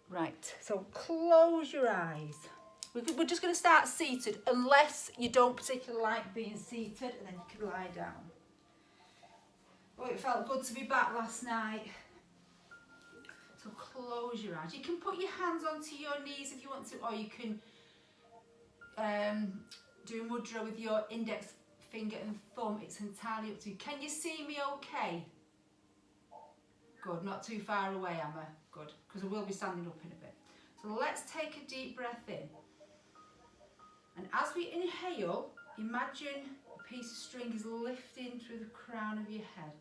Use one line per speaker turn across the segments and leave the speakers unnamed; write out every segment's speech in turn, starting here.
Right, so close your eyes. We're just going to start seated, unless you don't particularly like being seated, and then you can lie down. Oh, it felt good to be back last night. So close your eyes. You can put your hands onto your knees if you want to, or you can do a mudra with your index finger and thumb. It's entirely up to you. Can you see me okay? Good, not too far away, am I? Good, because I will be standing up in a bit. So let's take a deep breath in. And as we inhale, imagine a piece of string is lifting through the crown of your head.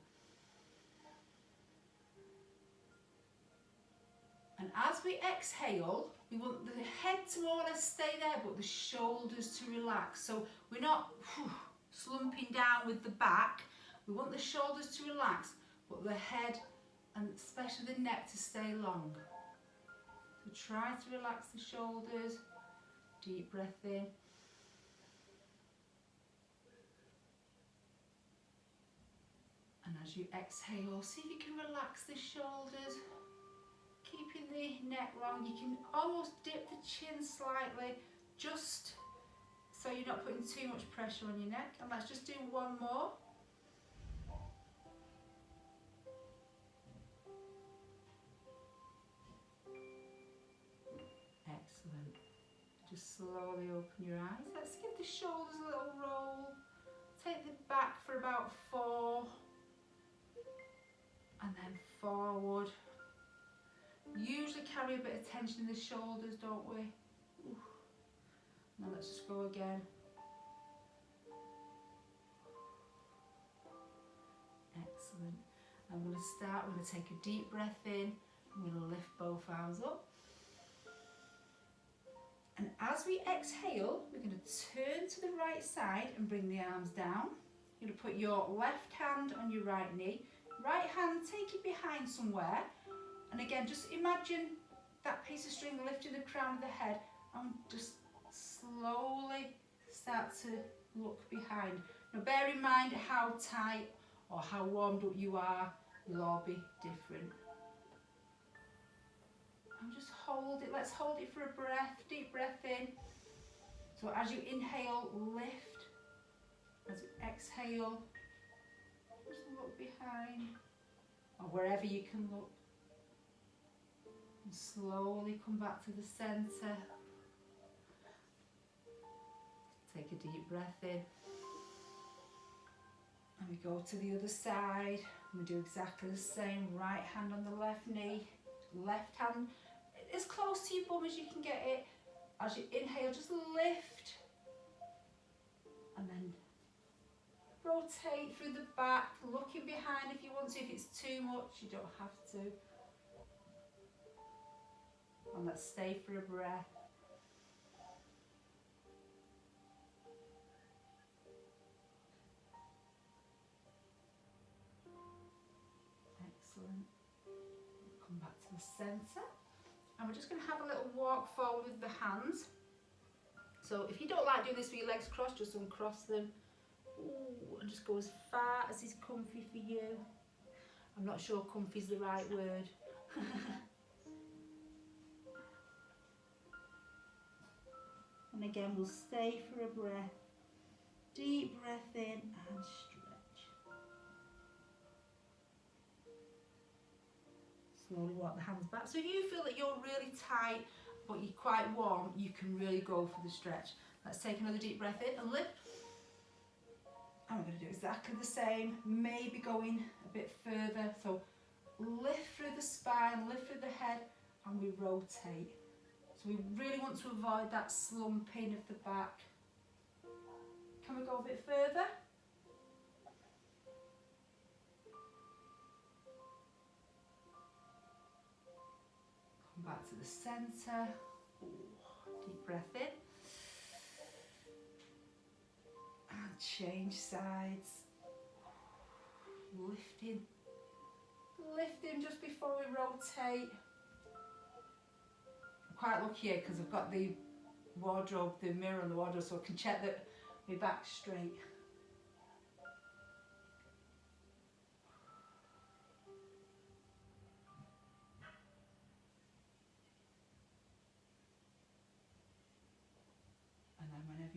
And as we exhale, we want the head to more or less stay there, but the shoulders to relax. So we're not slumping down with the back. We want the shoulders to relax, but the head and especially the neck to stay long. So try to relax the shoulders. Deep breath in. And as you exhale, see if you can relax the shoulders. Keeping the neck long, you can almost dip the chin slightly, just so you're not putting too much pressure on your neck. And let's just do one more. Excellent. Just slowly open your eyes. Let's give the shoulders a little roll. Take the back for about 4. And then forward. Usually carry a bit of tension in the shoulders, don't we? Ooh. Now let's just go again. Excellent. I'm going to start, we're going to take a deep breath in. I'm going to lift both arms up. And as we exhale, we're going to turn to the right side and bring the arms down. You're going to put your left hand on your right knee. Right hand, take it behind somewhere. And again, just imagine that piece of string lifting the crown of the head and just slowly start to look behind. Now bear in mind how tight or how warmed up you are, will all be different. And just hold it, let's hold it for a breath, deep breath in. So as you inhale, lift. As you exhale, just look behind, or wherever you can look. And slowly come back to the centre. Take a deep breath in. And we go to the other side. And we do exactly the same. Right hand on the left knee. Left hand as close to your bum as you can get it. As you inhale, just lift. And then rotate through the back. Looking behind if you want to. If it's too much, you don't have to. And let's stay for a breath. Excellent. Come back to the centre. And we're just going to have a little walk forward with the hands. So if you don't like doing this with your legs crossed, just uncross them. Ooh, and just go as far as is comfy for you. I'm not sure comfy is the right word. And again, we'll stay for a breath. Deep breath in and stretch. Slowly walk the hands back. So if you feel that you're really tight but you're quite warm, you can really go for the stretch. Let's take another deep breath in and lift. And we're going to do exactly the same, maybe going a bit further. So lift through the spine, lift through the head, and we rotate. So we really want to avoid that slumping of the back. Can we go a bit further? Come back to the centre. Deep breath in. And change sides. Lifting. Lifting just before we rotate. I'm quite lucky here because I've got the wardrobe, the mirror on the wardrobe, so I can check that my back's straight.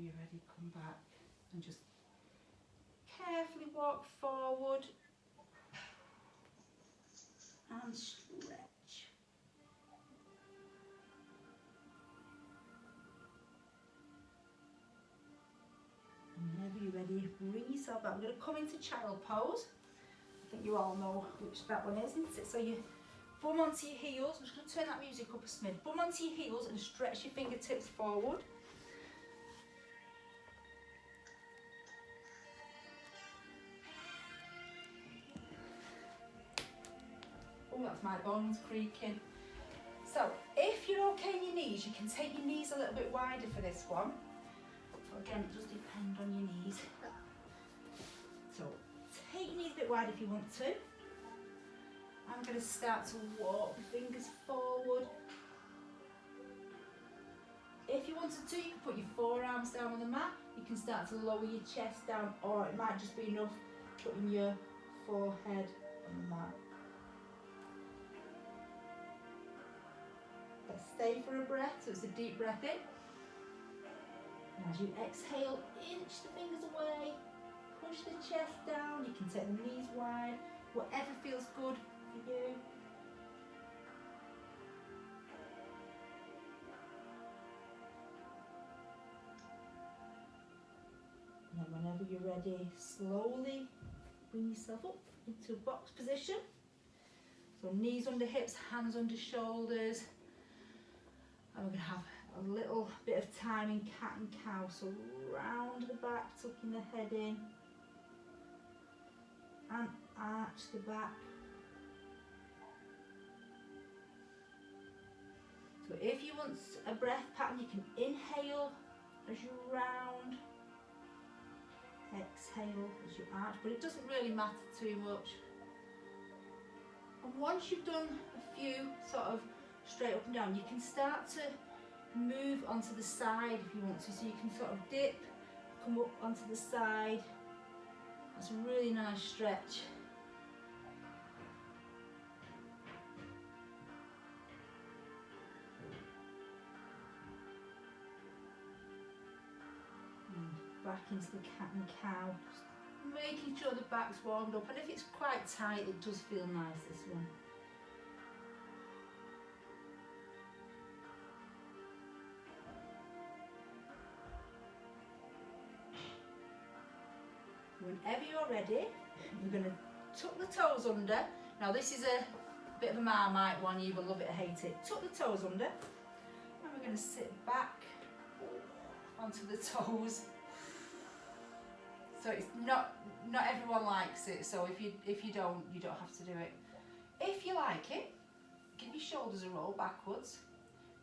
you're ready, come back and just carefully walk forward and stretch. And whenever you're ready, bring yourself back. We're going to come into child pose. I think you all know which that one is, isn't it? So you bum onto your heels. I'm just going to turn that music up a smidge. Bum onto your heels and stretch your fingertips forward. Oh, that's my bones creaking. So, if you're okay in your knees, you can take your knees a little bit wider for this one. But again, it does depend on your knees. So, take your knees a bit wide if you want to. I'm going to start to walk the fingers forward. If you wanted to, you can put your forearms down on the mat. You can start to lower your chest down, or it might just be enough putting your forehead on the mat. Let's stay for a breath, so it's a deep breath in. And as you exhale, inch the fingers away, push the chest down. You can take the knees wide, whatever feels good for you. And then whenever you're ready, slowly bring yourself up into a box position. So knees under hips, hands under shoulders. And we're going to have a little bit of time in cat and cow. So round the back, tucking the head in. And arch the back. So if you want a breath pattern, you can inhale as you round. Exhale as you arch, but it doesn't really matter too much. And once you've done a few sort of straight up and down, you can start to move onto the side if you want to. So you can sort of dip, come up onto the side. That's a really nice stretch. And back into the cat and cow. Just making sure the back's warmed up. And if it's quite tight, it does feel nice, this one. Whenever you're ready, we're going to tuck the toes under. Now this is a bit of a Marmite one, you either love it or hate it. Tuck the toes under, and we're going to sit back onto the toes. So it's not everyone likes it, so if you don't have to do it. If you like it, give your shoulders a roll backwards.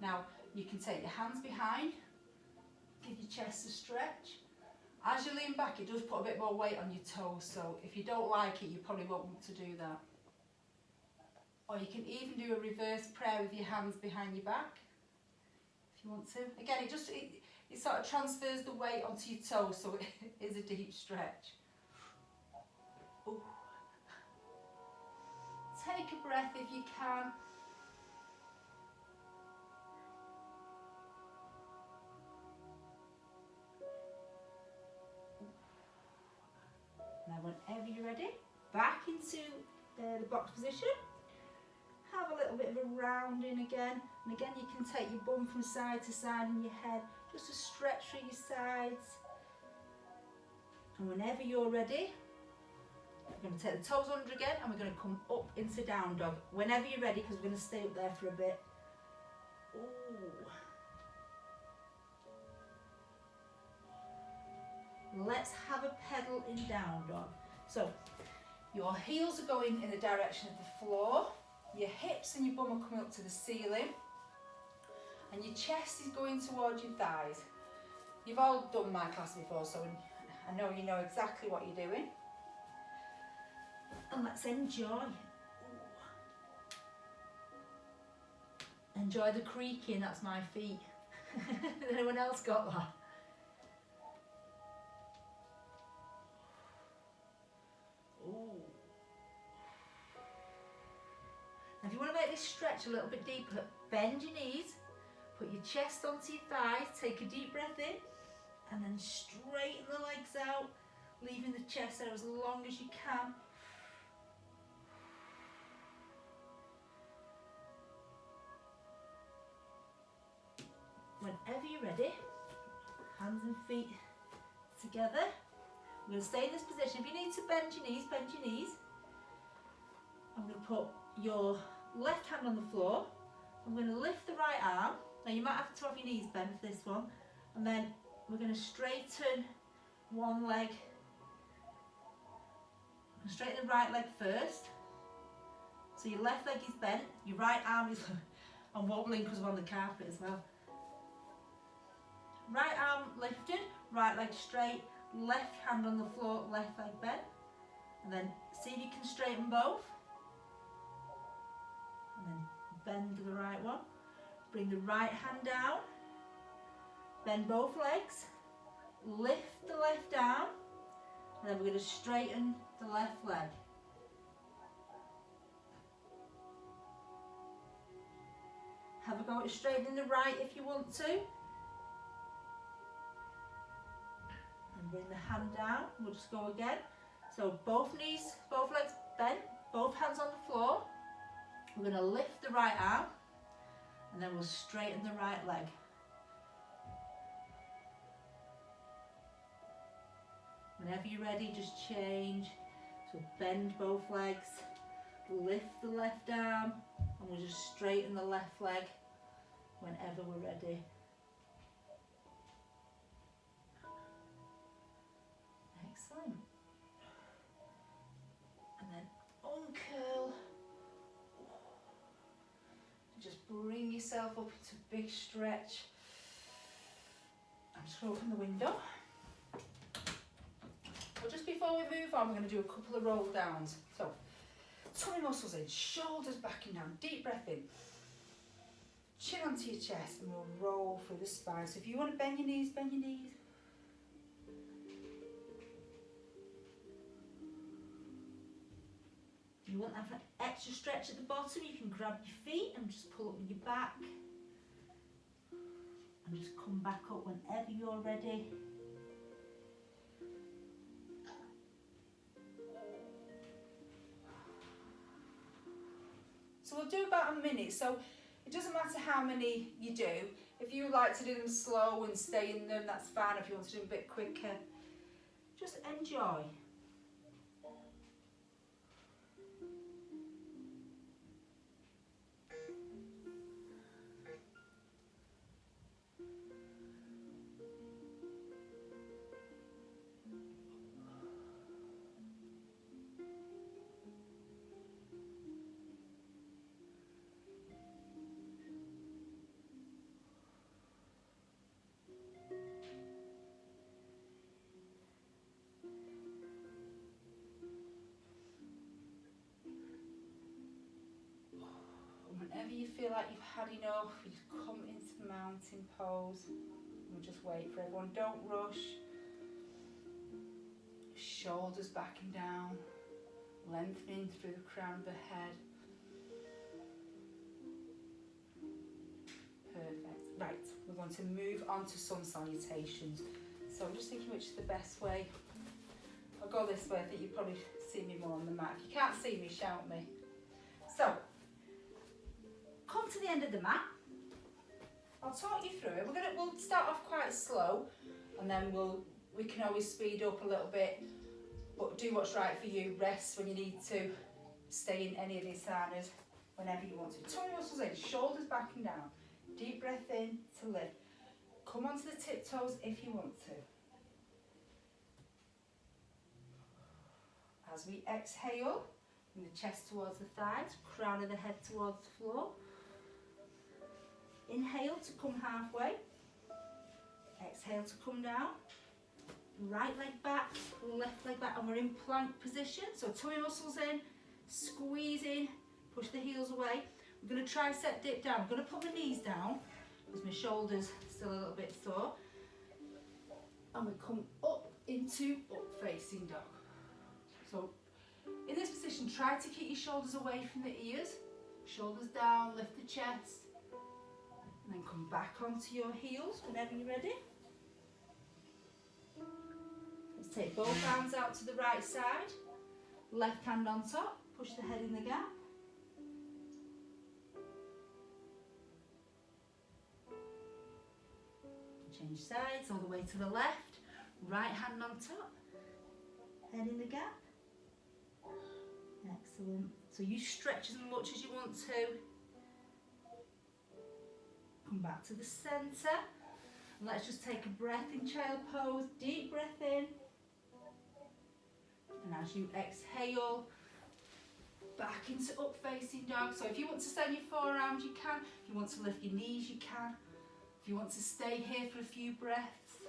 Now you can take your hands behind, give your chest a stretch. As you lean back, it does put a bit more weight on your toes, so if you don't like it, you probably won't want to do that. Or you can even do a reverse prayer with your hands behind your back, if you want to. Again, it sort of transfers the weight onto your toes, so it is a deep stretch. Ooh. Take a breath if you can. Now whenever you're ready, back into the box position. Have a little bit of a rounding again. And again, you can take your bum from side to side and your head just to stretch through your sides. And whenever you're ready, we're going to take the toes under again and we're going to come up into down dog. Whenever you're ready, because we're going to stay up there for a bit. Ooh. Let's have a pedal in down dog. So your heels are going in the direction of the floor, your hips and your bum are coming up to the ceiling, and your chest is going towards your thighs. You've all done my class before, so I know you know exactly what you're doing. And let's enjoy. Enjoy the creaking, that's my feet. Anyone else got that? If you want to make this stretch a little bit deeper, bend your knees, put your chest onto your thighs, take a deep breath in, And then straighten the legs out, leaving the chest there as long as you can. Whenever you're ready, hands and feet together. I'm going to stay in this position. If you need to bend your knees, bend your knees. I'm going to put your left hand on the floor. I'm going to lift the right arm. Now you might have to have your knees bent for this one. And then we're going to straighten one leg. I'm going to straighten the right leg first. So your left leg is bent, your right arm is, I'm wobbling because we're on the carpet as well. Right arm lifted, right leg straight, left hand on the floor, left leg bent. And then see if you can straighten both. And then bend the right one. Bring the right hand down. Bend both legs. Lift the left arm. And then we're going to straighten the left leg. Have a go at straightening the right if you want to. And bring the hand down. We'll just go again. So both knees, both legs bent, both hands on the floor. We're going to lift the right arm and then we'll straighten the right leg. Whenever you're ready, just change. So bend both legs, lift the left arm, and we'll just straighten the left leg whenever we're ready. Excellent. And then uncurl. Just bring yourself up into a big stretch. I'm just going to open the window. But just before we move on, we're going to do a couple of roll downs. So, tummy muscles in, shoulders backing down, deep breath in. Chin onto your chest and we'll roll through the spine. So if you want to bend your knees, bend your knees. If you want to have an extra stretch at the bottom, you can grab your feet and just pull up with your back. And just come back up whenever you're ready. So we'll do about a minute. So it doesn't matter how many you do. If you like to do them slow and stay in them, that's fine. If you want to do them a bit quicker, just enjoy. Whenever you feel like you've had enough, you just come into the mountain pose. We'll just wait for everyone. Don't rush. Shoulders backing down, lengthening through the crown of the head. Perfect. Right, we're going to move on to sun salutations. So I'm just thinking which is the best way. I'll go this way. I think you probably see me more on the mat. If you can't see me, shout me. So, come to the end of the mat. I'll talk you through it. We'll start off quite slow, and then we can always speed up a little bit, but do what's right for you. Rest when you need to. Stay in any of the asanas whenever you want to. Tummy muscles in, shoulders backing down. Deep breath in to lift. Come onto the tiptoes if you want to. As we exhale, bring the chest towards the thighs, crown of the head towards the floor. Inhale to come halfway. Exhale to come down. Right leg back, left leg back, and we're in plank position. So tummy muscles in, squeeze in, push the heels away. We're going to tricep dip down. I'm going to put my knees down because my shoulders still a little bit sore. And we come up into up facing dog. So in this position, try to keep your shoulders away from the ears. Shoulders down, lift the chest. And then come back onto your heels whenever you're ready. Take both arms out to the right side, left hand on top, push the head in the gap. Change sides all the way to the left, right hand on top, head in the gap. Excellent. So you stretch as much as you want to. Come back to the centre. And let's just take a breath in child pose. Deep breath in. And as you exhale, back into up facing dog. So if you want to stand your forearms, you can. If you want to lift your knees, you can. If you want to stay here for a few breaths,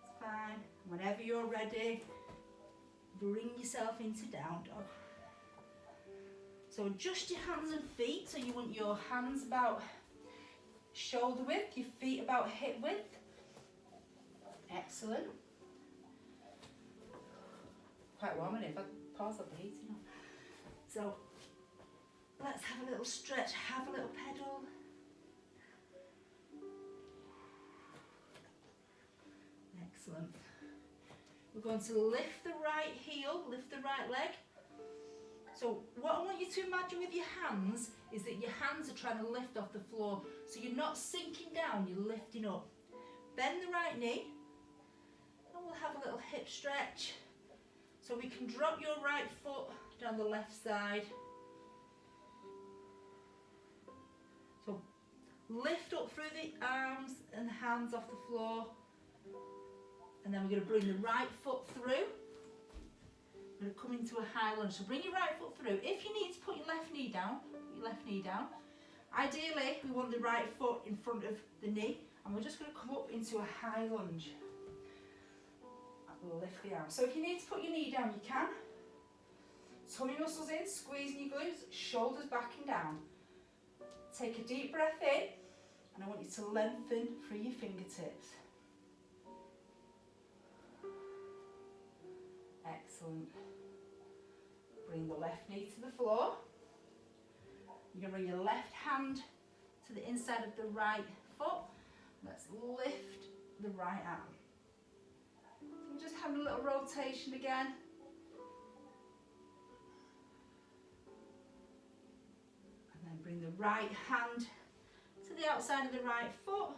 it's fine. Whenever you're ready, bring yourself into down dog. So adjust your hands and feet. So you want your hands about shoulder width, your feet about hip width. Excellent. Quite warm in it, if I pause up the heating on. So let's have a little stretch, have a little pedal. Excellent. We're going to lift the right heel, lift the right leg. So what I want you to imagine with your hands is that your hands are trying to lift off the floor. So you're not sinking down, you're lifting up. Bend the right knee, and we'll have a little hip stretch. So we can drop your right foot down the left side. So lift up through the arms and hands off the floor. And then we're going to bring the right foot through. We're going to come into a high lunge. So bring your right foot through. If you need to put your left knee down, put your left knee down. Ideally, we want the right foot in front of the knee. And we're just going to come up into a high lunge. And lift the arm. So if you need to put your knee down, you can. Tummy muscles in, squeezing your glutes, shoulders back and down. Take a deep breath in. And I want you to lengthen through your fingertips. Excellent. Bring the left knee to the floor. You're going to bring your left hand to the inside of the right foot. Let's lift the right arm. So we're just having a little rotation again. And then bring the right hand to the outside of the right foot.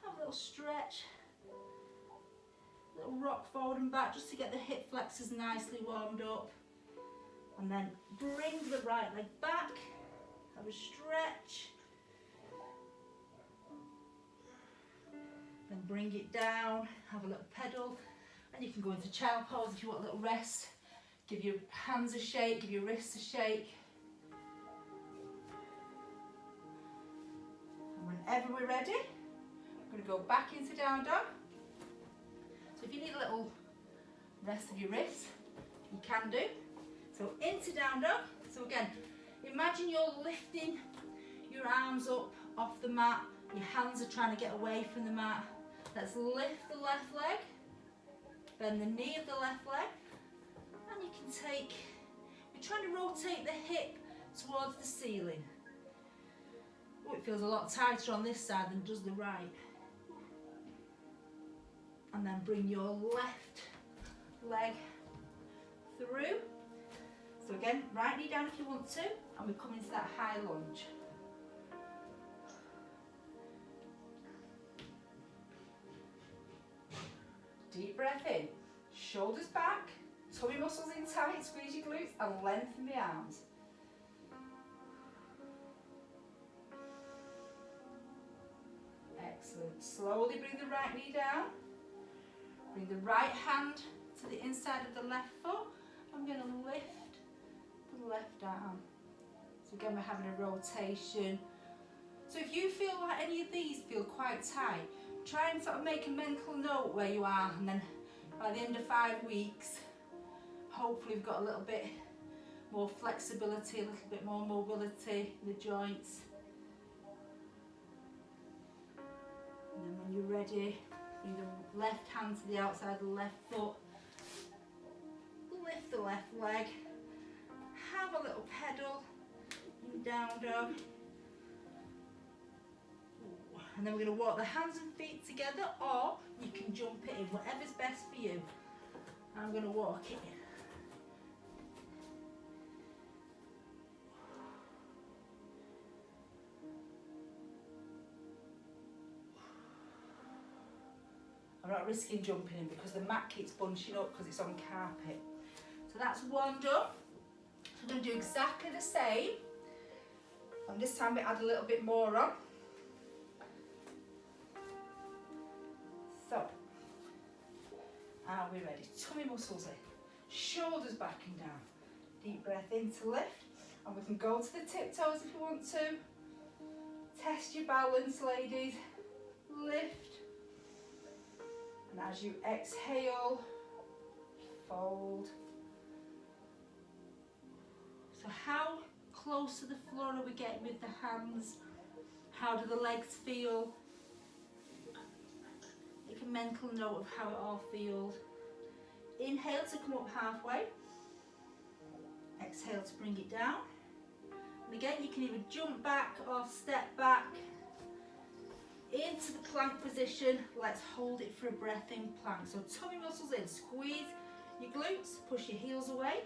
Have a little stretch. Little rock forward and back just to get the hip flexors nicely warmed up. And then bring the right leg back. Have a stretch. Then bring it down, have a little pedal, and you can go into child pose if you want a little rest. Give your hands a shake, give your wrists a shake. And whenever we're ready, we're going to go back into down dog. So if you need a little rest of your wrists, you can do. So into down dog. So again, imagine you're lifting your arms up off the mat. Your hands are trying to get away from the mat. Let's lift the left leg, bend the knee of the left leg, and you can take, we're trying to rotate the hip towards the ceiling. Oh, it feels a lot tighter on this side than does the right. And then bring your left leg through. So again, right knee down if you want to, and we come into that high lunge. Deep breath in, shoulders back, tummy muscles in tight, squeeze your glutes and lengthen the arms. Excellent. Slowly bring the right knee down. Bring the right hand to the inside of the left foot. I'm going to lift the left arm. So again, we're having a rotation. So if you feel like any of these feel quite tight, try and sort of make a mental note where you are, and then by the end of 5 weeks, hopefully we've got a little bit more flexibility, a little bit more mobility in the joints. And then when you're ready, bring the left hand to the outside of the left foot, lift the left leg, have a little pedal, in down dog. And then we're going to walk the hands and feet together, or you can jump it in, whatever's best for you. I'm going to walk it in. I'm not risking jumping in because the mat keeps bunching up because it's on carpet. So that's one done. So I'm going to do exactly the same. And this time we add a little bit more on. So, are we ready? Tummy muscles in, shoulders back and down. Deep breath in to lift. And we can go to the tiptoes if you want to. Test your balance, ladies. Lift. And as you exhale, fold. So how close to the floor are we getting with the hands? How do the legs feel? Make a mental note of how it all feels. Inhale to come up halfway. Exhale to bring it down. And again, you can either jump back or step back into the plank position. Let's hold it for a breath in plank. So tummy muscles in, squeeze your glutes, push your heels away.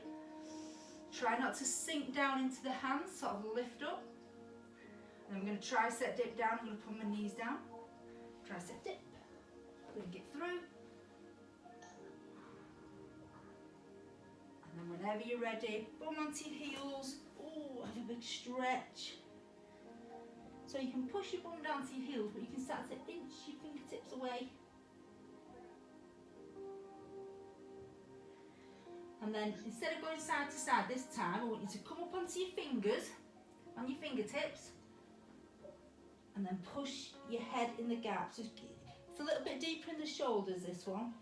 Try not to sink down into the hands, sort of lift up. And then we're going to tricep dip down. I'm going to put my knees down. Tricep dip. Bring it through. And then whenever you're ready, bum onto your heels. Oh, have a big stretch. So you can push your bum down to your heels, but you can start to inch your fingertips away. And then instead of going side to side this time, I want you to come up onto your fingers, on your fingertips, and then push your head in the gap. So it's a little bit deeper in the shoulders, this one.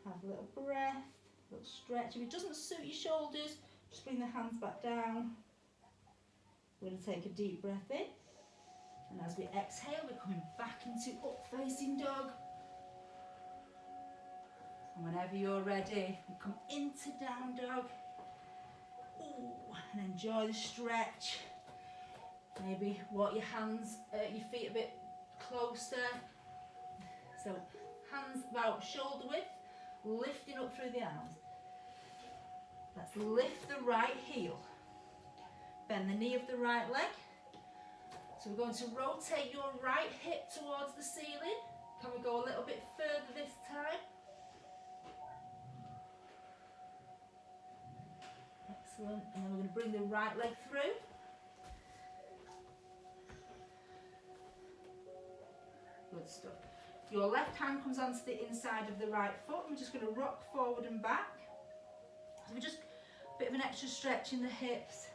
Have a little breath, a little stretch. If it doesn't suit your shoulders, just bring the hands back down. We're going to take a deep breath in. And as we exhale, we're coming back into up facing dog. And whenever you're ready, we come into down dog. Ooh, and enjoy the stretch. Maybe walk your hands, your feet a bit closer. So hands about shoulder width, lifting up through the arms. Let's lift the right heel. Bend the knee of the right leg. So we're going to rotate your right hip towards the ceiling. Can we go a little bit further this time? Excellent. And then we're going to bring the right leg through. Good stuff. Your left hand comes onto the inside of the right foot. We're just going to rock forward and back. So we're just a bit of an extra stretch in the hips.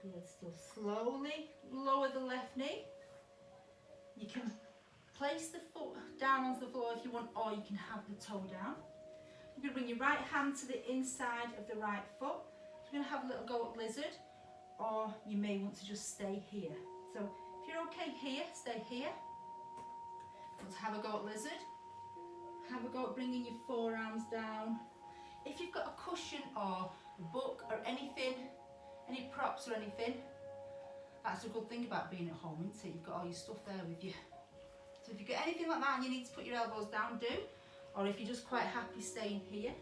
Good stuff. Slowly lower the left knee. You can place the foot down onto the floor if you want, or you can have the toe down. You're going to bring your right hand to the inside of the right foot. You're going to have a little go at lizard, or you may want to just stay here. So if you're okay here, stay here. Let's have a go at lizard. Have a go at bringing your forearms down. If you've got a cushion or a book or anything, any props or anything, that's a good thing about being at home, isn't it? You've got all your stuff there with you. So if you've got anything like that and you need to put your elbows down, do. Or if you're just quite happy staying here.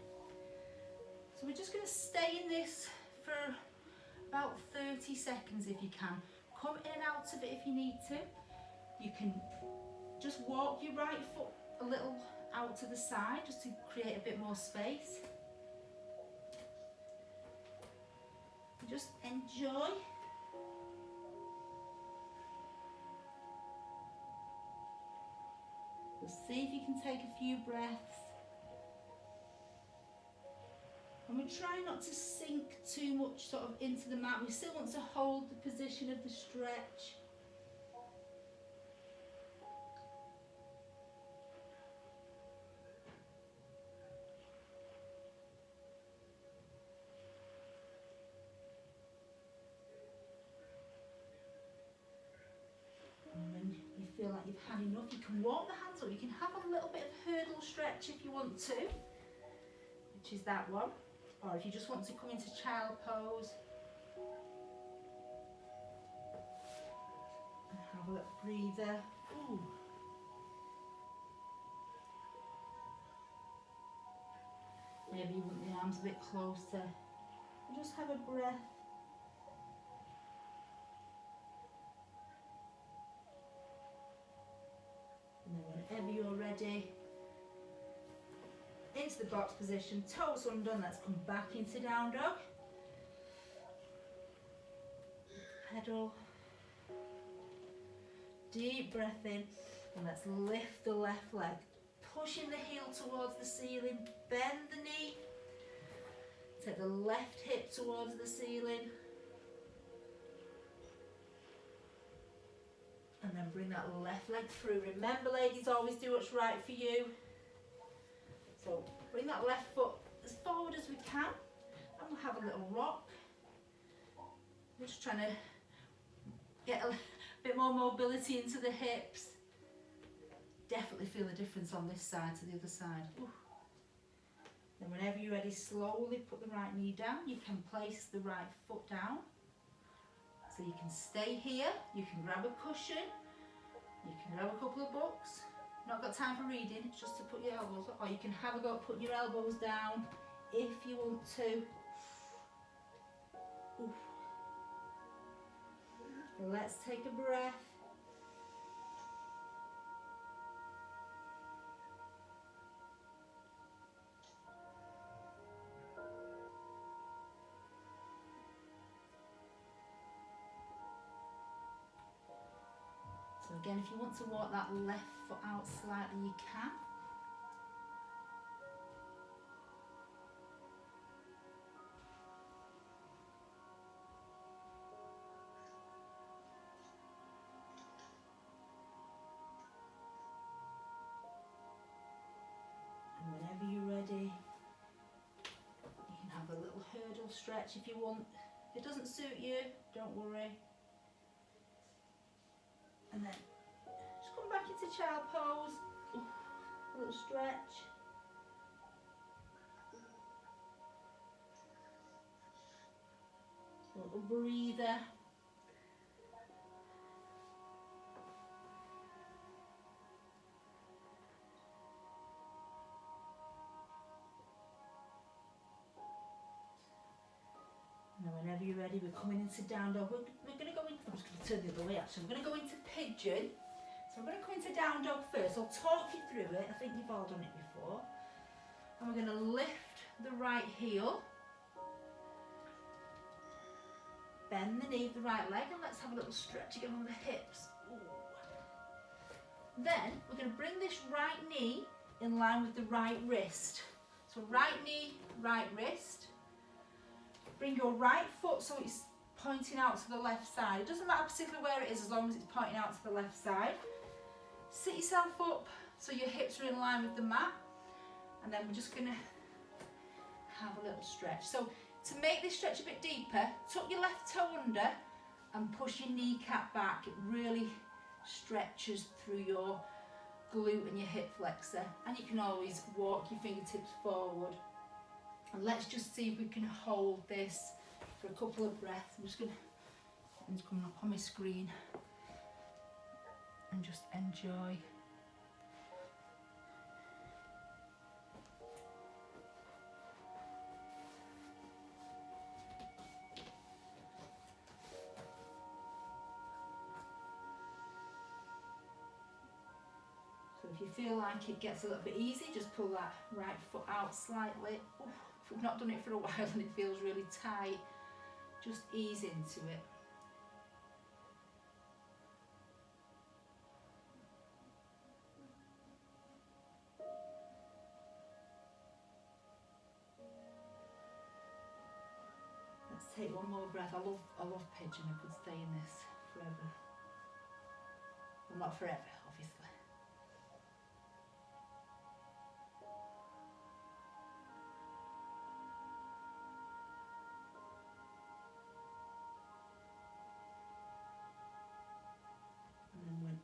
So we're just going to stay in this for about 30 seconds if you can. Come in and out of it if you need to. You can just walk your right foot a little out to the side just to create a bit more space. Just enjoy. Just see if you can take a few breaths. And we try not to sink too much sort of into the mat. We still want to hold the position of the stretch. Feel like you've had enough, you can walk the hands up, you can have a little bit of hurdle stretch if you want to, which is that one, or if you just want to come into child pose. Have a little breather. Ooh. Maybe you want the arms a bit closer. And just have a breath. And then whenever you're ready, into the box position, toes undone, let's come back into down dog. Pedal. Deep breath in, and let's lift the left leg. Pushing the heel towards the ceiling, bend the knee. Take the left hip towards the ceiling. And then bring that left leg through. Remember, ladies, always do what's right for you. So bring that left foot as forward as we can, and we'll have a little rock. We're just trying to get a bit more mobility into the hips. Definitely feel the difference on this side to the other side. Ooh. Then whenever you're ready, slowly put the right knee down. You can place the right foot down. So you can stay here, you can grab a cushion, you can grab a couple of books. Not got time for reading, it's just to put your elbows up, or you can have a go at putting your elbows down if you want to. Oof. Let's take a breath. So again, if you want to walk that left foot out slightly, you can. And whenever you're ready, you can have a little hurdle stretch if you want. If it doesn't suit you, don't worry. And then just come back into child pose. A little stretch. A little breather. Now whenever you're ready, we're coming into down dog. We're going to go into, I'm just going to turn the other way actually. We're going to go into pigeon. So we're going to come into down dog first. I'll talk you through it. I think you've all done it before. And we're going to lift the right heel. Bend the knee of the right leg, and let's have a little stretch again on the hips. Ooh. Then we're going to bring this right knee in line with the right wrist. So right knee, right wrist. Bring your right foot so it's pointing out to the left side. It doesn't matter particularly where it is as long as it's pointing out to the left side. Sit yourself up so your hips are in line with the mat. And then we're just going to have a little stretch. So to make this stretch a bit deeper, tuck your left toe under and push your kneecap back. It really stretches through your glute and your hip flexor. And you can always walk your fingertips forward. And let's just see if we can hold this for a couple of breaths. I'm just going to, it's coming up on my screen, and just enjoy. So if you feel like it gets a little bit easy, just pull that right foot out slightly. Oof. If we've not done it for a while and it feels really tight, just ease into it. Let's take one more breath. I love pigeon. I could stay in this forever. Well, not forever, obviously.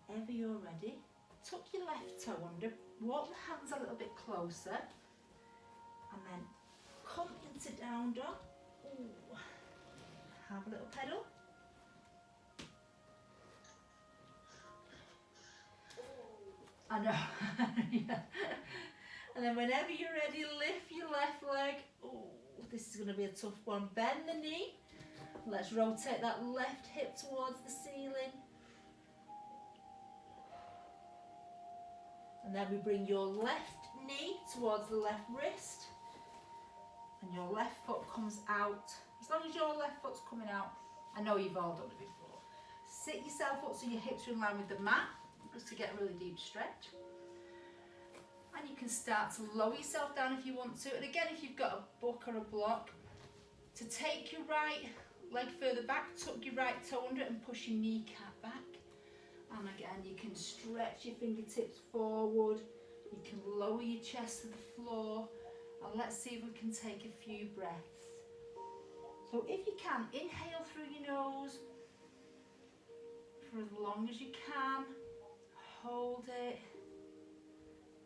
Whenever you're ready, tuck your left toe under, walk the hands a little bit closer, and then come into down dog. Ooh. Have a little pedal. I know. Yeah. And then whenever you're ready, lift your left leg. Oh, this is going to be a tough one. Bend the knee. Let's rotate that left hip towards the ceiling. And then we bring your left knee towards the left wrist. And your left foot comes out. As long as your left foot's coming out, I know you've all done it before. Sit yourself up so your hips are in line with the mat, just to get a really deep stretch. And you can start to lower yourself down if you want to. And again, if you've got a book or a block, to take your right leg further back, tuck your right toe under it and push your kneecap back. And again, you can stretch your fingertips forward. You can lower your chest to the floor. And let's see if we can take a few breaths. So if you can, inhale through your nose for as long as you can. Hold it.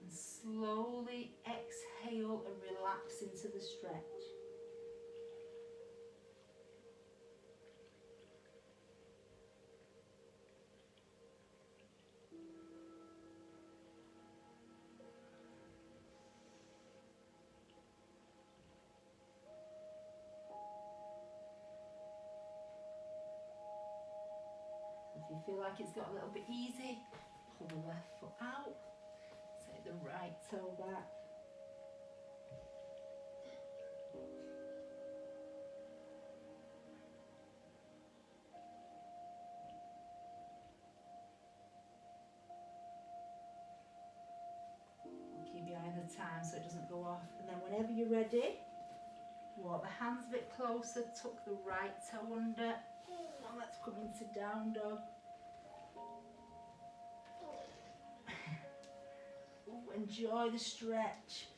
And slowly exhale and relax into the stretch. If you feel like it's got a little bit easy, pull the left foot out. Take the right toe back. Keep your eye on the time so it doesn't go off. And then whenever you're ready, walk the hands a bit closer, tuck the right toe under. And let's come into down dog. Ooh, enjoy the stretch.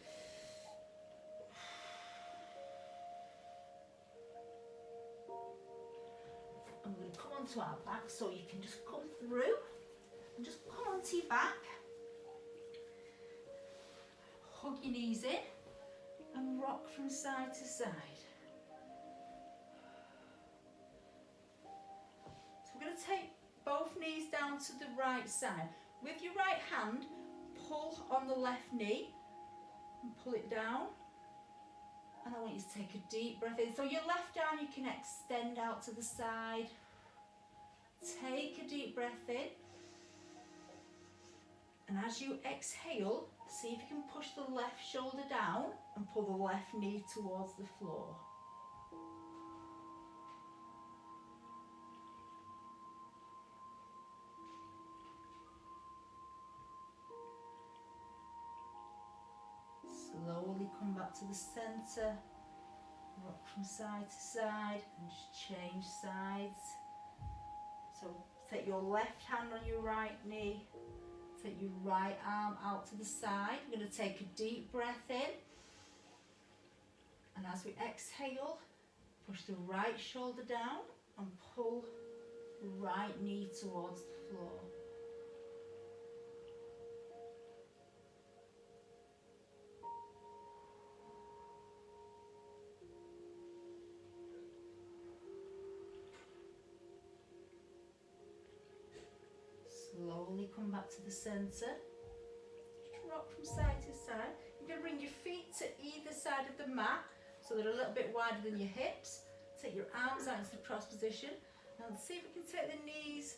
I'm going to come onto our back so you can just come through and just come onto your back. Hug your knees in and rock from side to side. So we're going to take both knees down to the right side. With your right hand, pull on the left knee and pull it down. And I want you to take a deep breath in. So your left arm you can extend out to the side. Take a deep breath in. And as you exhale, see if you can push the left shoulder down and pull the left knee towards the floor. Slowly come back to the centre, rock from side to side and just change sides. So take your left hand on your right knee, take your right arm out to the side. We're going to take a deep breath in. And as we exhale, push the right shoulder down and pull the right knee towards the floor. Slowly come back to the centre. Just rock from side to side. You're going to bring your feet to either side of the mat so they're a little bit wider than your hips. Take your arms out into the cross position and see if we can take the knees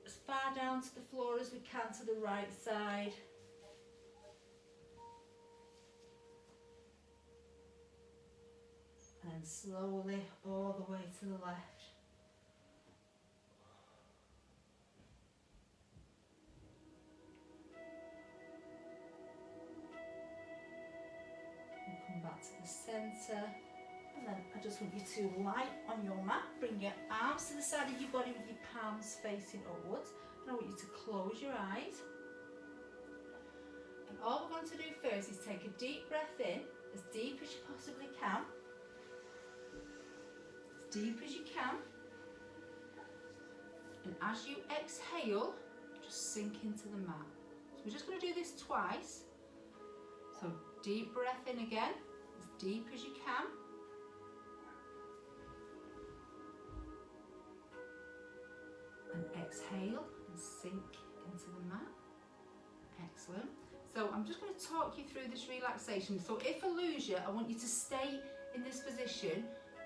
as far down to the floor as we can to the right side. And slowly all the way to the left. Back to the centre, and then I just want you to lie on your mat, bring your arms to the side of your body with your palms facing upwards, and I want you to close your eyes. And all we're going to do first is take a deep breath in, as deep as you possibly can, as deep as you can, and as you exhale, just sink into the mat. So we're just going to do this twice. So deep breath in again, as deep as you can. And exhale and sink into the mat. Excellent. So I'm just going to talk you through this relaxation. So if I lose you, I want you to stay in this position,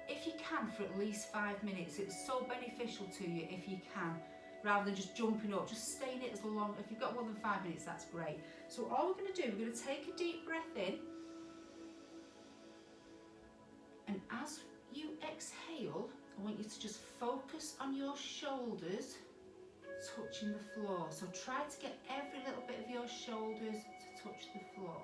if you can, for at least 5 minutes. It's so beneficial to you if you can, rather than just jumping up. Just stay in it as long. If you've got more than 5 minutes, that's great. So all we're going to do, we're going to take a deep breath in, and as you exhale, I want you to just focus on your shoulders touching the floor. So try to get every little bit of your shoulders to touch the floor.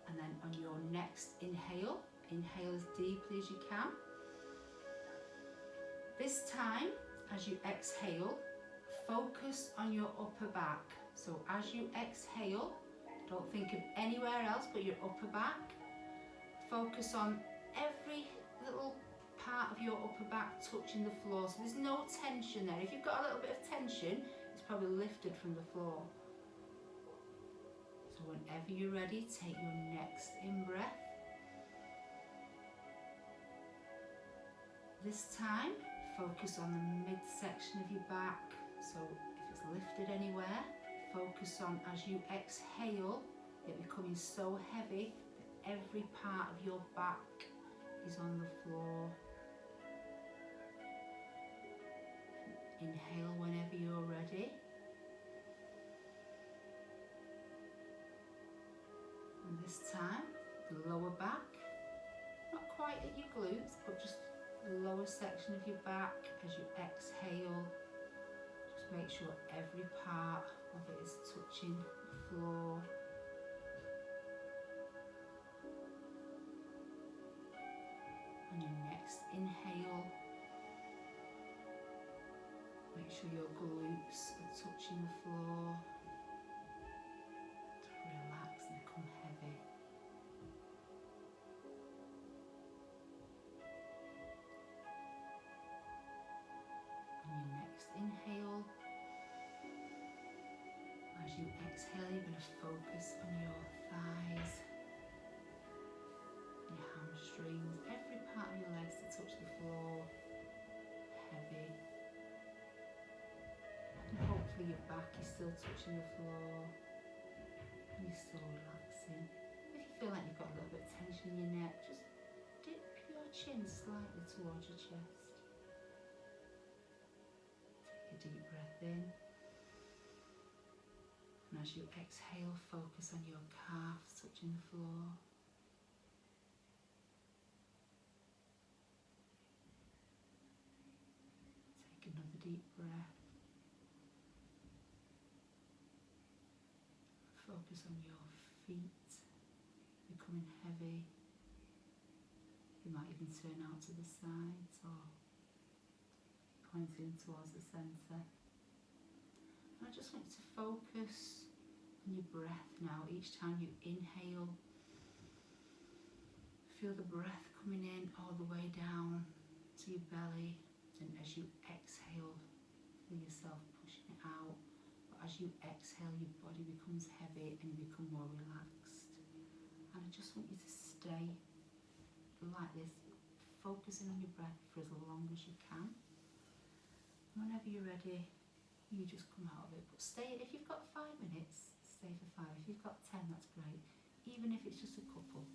And then on your next inhale, inhale as deeply as you can. This time, as you exhale, focus on your upper back. So as you exhale, don't think of anywhere else but your upper back. Focus on every little part of your upper back touching the floor. So there's no tension there. If you've got a little bit of tension, it's probably lifted from the floor. So whenever you're ready, take your next in-breath. This time, focus on the midsection of your back. So if it's lifted anywhere, focus on, as you exhale, it becoming so heavy that every part of your back is on the floor. Inhale whenever you're ready. And this time, the lower back, not quite at your glutes, but just the lower section of your back. As you exhale, just make sure every part of it is touching the floor. On your next inhale, make sure your glutes are touching the floor. To relax and become heavy. On your next inhale, as you exhale, you're going to focus on your thighs, your hamstrings, every part of your legs to touch the floor, heavy. And hopefully your back is still touching the floor and you're still relaxing. If you feel like you've got a little bit of tension in your neck, just dip your chin slightly towards your chest. Take a deep breath in. And as you exhale, focus on your calves touching the floor. Take another deep breath. Focus on your feet becoming heavy. You might even turn out to the sides or pointing towards the centre. And I just want you to focus on your breath now. Each time you inhale, feel the breath coming in all the way down to your belly, and as you exhale, feel yourself pushing it out. But as you exhale, your body becomes heavy and you become more relaxed. And I just want you to stay like this, focusing on your breath for as long as you can. Whenever you're ready, you just come out of it. But stay, if you've got 5 minutes, stay for 5. If you've got 10, that's great. Even if it's just a couple.